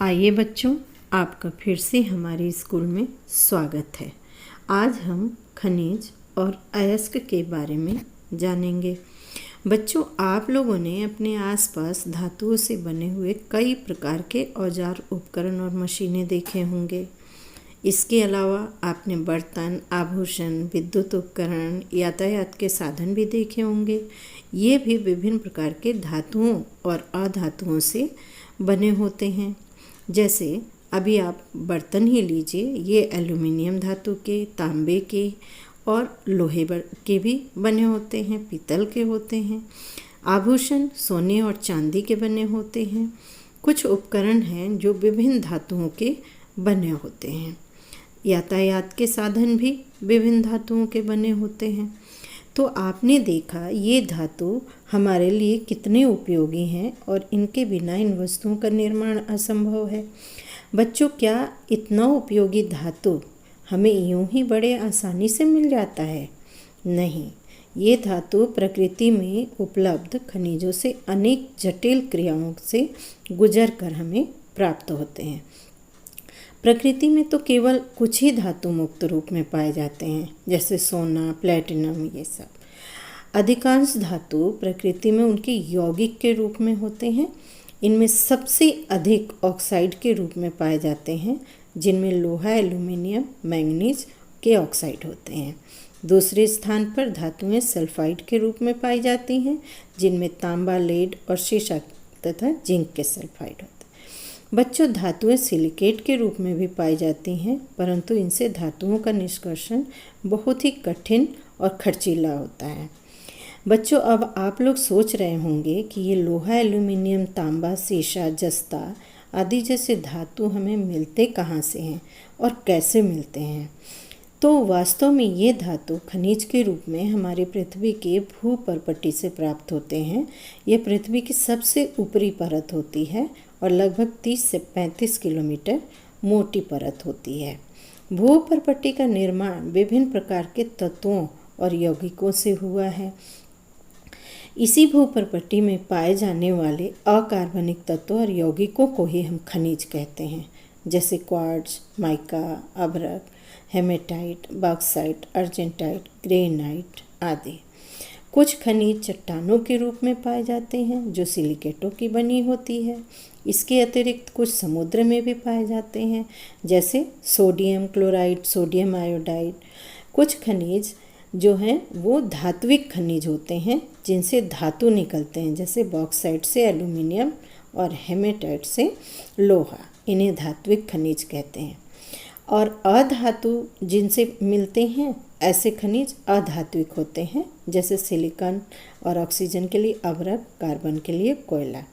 आइए बच्चों, आपका फिर से हमारे स्कूल में स्वागत है। आज हम खनिज और अयस्क के बारे में जानेंगे। बच्चों, आप लोगों ने अपने आसपास धातुओं से बने हुए कई प्रकार के औजार, उपकरण और मशीनें देखे होंगे। इसके अलावा आपने बर्तन, आभूषण, विद्युत उपकरण, यातायात के साधन भी देखे होंगे। ये भी विभिन्न प्रकार के धातुओं और अधातुओं से बने होते हैं। जैसे अभी आप बर्तन ही लीजिए, ये एल्युमिनियम धातु के, तांबे के और लोहे के भी बने होते हैं, पीतल के होते हैं। आभूषण सोने और चांदी के बने होते हैं। कुछ उपकरण हैं जो विभिन्न धातुओं के बने होते हैं। यातायात के साधन भी विभिन्न धातुओं के बने होते हैं। तो आपने देखा ये धातु हमारे लिए कितने उपयोगी हैं और इनके बिना इन वस्तुओं का निर्माण असंभव है। बच्चों, क्या इतना उपयोगी धातु हमें यूं ही बड़े आसानी से मिल जाता है? नहीं, ये धातु प्रकृति में उपलब्ध खनिजों से अनेक जटिल क्रियाओं से गुजर कर हमें प्राप्त होते हैं। प्रकृति में तो केवल कुछ ही धातु मुक्त रूप में पाए जाते हैं, जैसे सोना, प्लेटिनम, ये सब। अधिकांश धातु प्रकृति में उनके यौगिक के रूप में होते हैं। इनमें सबसे अधिक ऑक्साइड के रूप में पाए जाते हैं, जिनमें लोहा, एल्युमिनियम, मैंगनीज के ऑक्साइड होते हैं। दूसरे स्थान पर धातुएं सल्फाइड के रूप में पाई जाती हैं, जिनमें तांबा, लेड और शीशा तथा जिंक के सल्फाइड होते हैं। बच्चों, धातुएं सिलिकेट के रूप में भी पाई जाती हैं, परंतु इनसे धातुओं का निष्कर्षण बहुत ही कठिन और खर्चीला होता है। बच्चों, अब आप लोग सोच रहे होंगे कि ये लोहा, एल्युमिनियम, तांबा, शीशा, जस्ता आदि जैसे धातु हमें मिलते कहाँ से हैं और कैसे मिलते हैं। तो वास्तव में ये धातु खनिज के रूप में हमारी पृथ्वी के भूपर्पटी से प्राप्त होते हैं। ये पृथ्वी की सबसे ऊपरी परत होती है और लगभग 30 से 35 किलोमीटर मोटी परत होती है। भूपर्पटी का निर्माण विभिन्न प्रकार के तत्वों और यौगिकों से हुआ है। इसी भूपर्पटी में पाए जाने वाले अकार्बनिक तत्वों और यौगिकों को ही हम खनिज कहते हैं, जैसे क्वार्ट्ज, माइका, अभ्रक, हेमेटाइट, बॉक्साइट, अर्जेंटाइट, ग्रेनाइट आदि। कुछ खनिज चट्टानों के रूप में पाए जाते हैं, जो सिलिकेटों की बनी होती है। इसके अतिरिक्त कुछ समुद्र में भी पाए जाते हैं, जैसे सोडियम क्लोराइड, सोडियम आयोडाइड। कुछ खनिज जो हैं वो धात्विक खनिज होते हैं, जिनसे धातु निकलते हैं, जैसे बॉक्साइट से एल्युमिनियम और हेमेटाइट से लोहा। इन्हें धात्विक खनिज कहते हैं। और अधातु जिनसे मिलते हैं, ऐसे खनिज अधात्विक होते हैं, जैसे सिलिकॉन और ऑक्सीजन के लिए अभ्रक, कार्बन के लिए कोयला।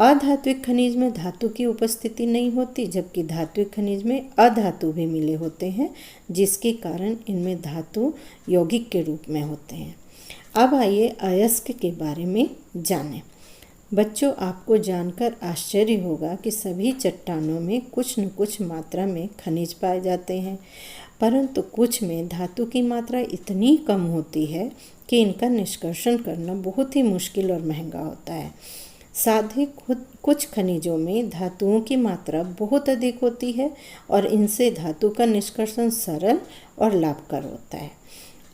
अधात्विक खनिज में धातु की उपस्थिति नहीं होती, जबकि धात्विक खनिज में अधातु भी मिले होते हैं, जिसके कारण इनमें धातु यौगिक के रूप में होते हैं। अब आइए अयस्क के बारे में जानें। बच्चों, आपको जानकर आश्चर्य होगा कि सभी चट्टानों में कुछ न कुछ मात्रा में खनिज पाए जाते हैं, परंतु कुछ में धातु की मात्रा इतनी कम होती है कि इनका निष्कर्षण करना बहुत ही मुश्किल और महंगा होता है। साथ ही कुछ खनिजों में धातुओं की मात्रा बहुत अधिक होती है और इनसे धातु का निष्कर्षण सरल और लाभकर होता है।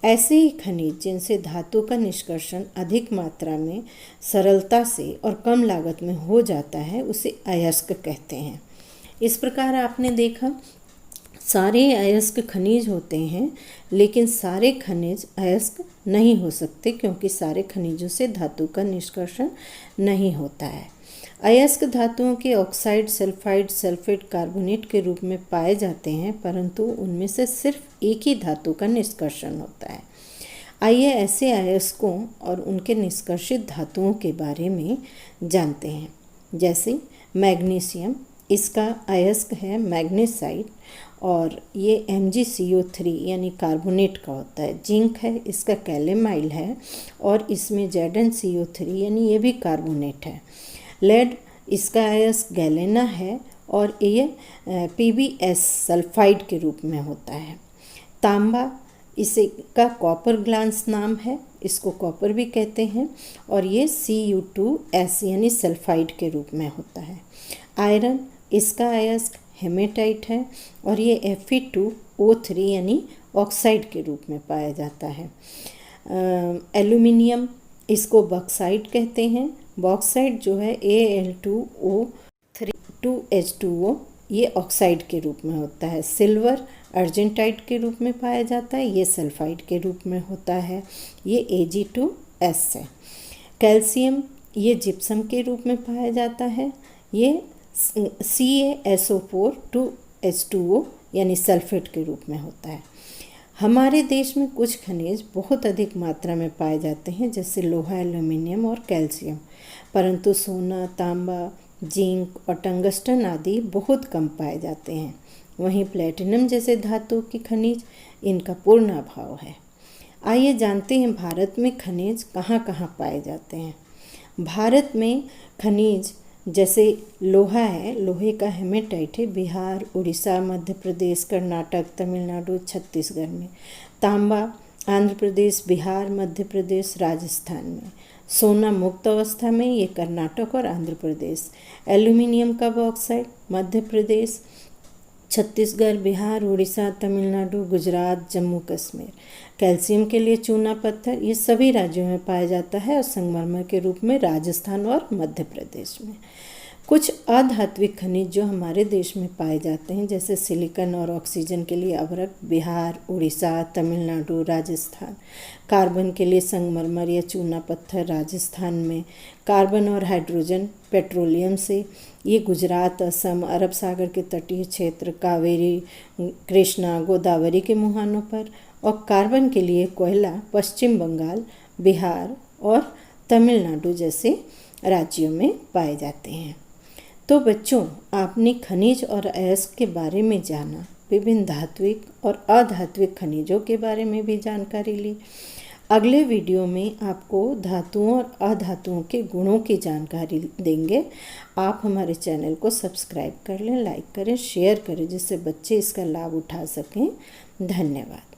ऐसे ही खनिज जिनसे धातु का निष्कर्षण अधिक मात्रा में, सरलता से और कम लागत में हो जाता है, उसे अयस्क कहते हैं। इस प्रकार आपने देखा, सारे अयस्क खनिज होते हैं, लेकिन सारे खनिज अयस्क नहीं हो सकते, क्योंकि सारे खनिजों से धातु का निष्कर्षण नहीं होता है। अयस्क धातुओं के ऑक्साइड, सल्फाइड, सल्फेट, कार्बोनेट के रूप में पाए जाते हैं, परंतु उनमें से सिर्फ एक ही धातु का निष्कर्षण होता है। आइए ऐसे अयस्कों और उनके निष्कर्षित धातुओं के बारे में जानते हैं। जैसे मैग्नीशियम, इसका अयस्क है मैग्नेसाइट और ये MgCO3 यानी कार्बोनेट का होता है। जिंक है, इसका कैलेमाइल है और इसमें ZnCO3 यानी ये भी कार्बोनेट है। लेड, इसका अयस्क गैलेना है और ये PbS सल्फाइड के रूप में होता है। तांबा, इसका कॉपर ग्लांस नाम है, इसको कॉपर भी कहते हैं और ये Cu2S यानी सल्फाइड के रूप में होता है। आयरन, इसका अयस्क हेमेटाइट है और ये Fe2O3 यानी ऑक्साइड के रूप में पाया जाता है। एल्यूमिनियम, इसको बॉक्साइट कहते हैं। बॉक्साइट जो है Al2O3 2H2O, ये ऑक्साइड के रूप में होता है। सिल्वर अर्जेंटाइट के रूप में पाया जाता है, ये सल्फाइड के रूप में होता है, ये Ag2S है। कैल्शियम, ये जिप्सम के रूप में पाया जाता है, ये CaSO4 2H2O यानी सल्फेट के रूप में होता है। हमारे देश में कुछ खनिज बहुत अधिक मात्रा में पाए जाते हैं, जैसे लोहा, एल्यूमिनियम और कैल्शियम, परंतु सोना, तांबा, जिंक और टंगस्टन आदि बहुत कम पाए जाते हैं। वहीं प्लेटिनम जैसे धातु की खनिज, इनका पूर्ण अभाव है। आइए जानते हैं भारत में खनिज कहाँ कहाँ पाए जाते हैं। भारत में खनिज जैसे लोहा है, लोहे का हेमेटाइट है बिहार, उड़ीसा, मध्य प्रदेश, कर्नाटक, तमिलनाडु, छत्तीसगढ़ में। तांबा आंध्र प्रदेश, बिहार, मध्य प्रदेश, राजस्थान में। सोना मुक्त अवस्था में ये कर्नाटक और आंध्र प्रदेश। एल्यूमिनियम का बॉक्साइट मध्य प्रदेश, छत्तीसगढ़, बिहार, उड़ीसा, तमिलनाडु, गुजरात, जम्मू कश्मीर। कैल्शियम के लिए चूना पत्थर, ये सभी राज्यों में पाया जाता है और संगमरमर के रूप में राजस्थान और मध्य प्रदेश में। कुछ अधात्विक खनिज जो हमारे देश में पाए जाते हैं, जैसे सिलिकॉन और ऑक्सीजन के लिए अभ्रक बिहार, उड़ीसा, तमिलनाडु, राजस्थान। कार्बन के लिए संगमरमर या चूना पत्थर राजस्थान में। कार्बन और हाइड्रोजन पेट्रोलियम से ये गुजरात, असम, अरब सागर के तटीय क्षेत्र, कावेरी, कृष्णा, गोदावरी के मुहानों पर। और कार्बन के लिए कोयला पश्चिम बंगाल, बिहार और तमिलनाडु जैसे राज्यों में पाए जाते हैं। तो बच्चों, आपने खनिज और अयस्क के बारे में जाना, विभिन्न धात्विक और अधात्विक खनिजों के बारे में भी जानकारी ली। अगले वीडियो में आपको धातुओं और अधातुओं के गुणों की जानकारी देंगे। आप हमारे चैनल को सब्सक्राइब कर लें, लाइक करें, शेयर करें, जिससे बच्चे इसका लाभ उठा सकें। धन्यवाद।